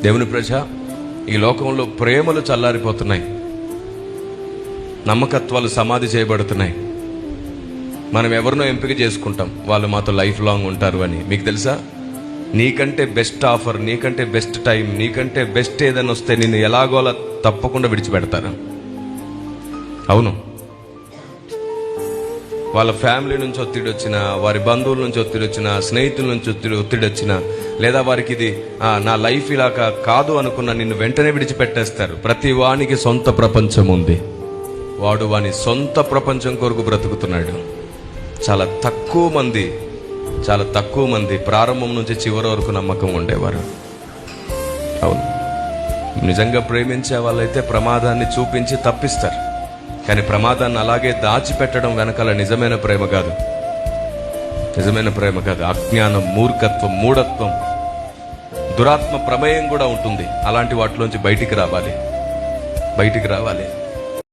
దేవుని ప్రజ, ఈ లోకంలో ప్రేమలు చల్లారిపోతున్నాయి, నమ్మకత్వాలు సమాధి చేయబడుతున్నాయి. మనం ఎవరినో ఎంపిక చేసుకుంటాం, వాళ్ళు మాతో లైఫ్ లాంగ్ ఉంటారు అని. మీకు తెలుసా, నీకంటే బెస్ట్ ఆఫర్, నీకంటే బెస్ట్ టైం, నీకంటే బెస్ట్ ఏదైనా వస్తే నిన్ను ఎలాగోలా తప్పకుండా విడిచిపెడతారు. అవును, వాళ్ళ ఫ్యామిలీ నుంచి ఒత్తిడి వచ్చినా, వారి బంధువుల నుంచి ఒత్తిడి వచ్చినా, స్నేహితుల నుంచి ఒత్తిడి వచ్చినా, లేదా వారికి ఇది నా లైఫ్ ఇలా కాదు అనుకున్న నిన్ను వెంటనే విడిచిపెట్టేస్తారు. ప్రతి వానికి సొంత ప్రపంచం ఉంది, వాడు వాని సొంత ప్రపంచం కొరకు బ్రతుకుతున్నాడు. చాలా తక్కువ మంది ప్రారంభం నుంచి చివరి వరకు నమ్మకం ఉండేవారు. అవును, నిజంగా ప్రేమించే వాళ్ళైతే ప్రమాదాన్ని చూపించి తప్పిస్తారు, కానీ ప్రమాదాన్ని అలాగే దాచిపెట్టడం వెనకాల నిజమైన ప్రేమ కాదు. అజ్ఞానం, మూర్ఖత్వం, మూఢత్వం, దురాత్మ ప్రమేయం కూడా ఉంటుంది. అలాంటి వాటిలోంచి బయటికి రావాలి.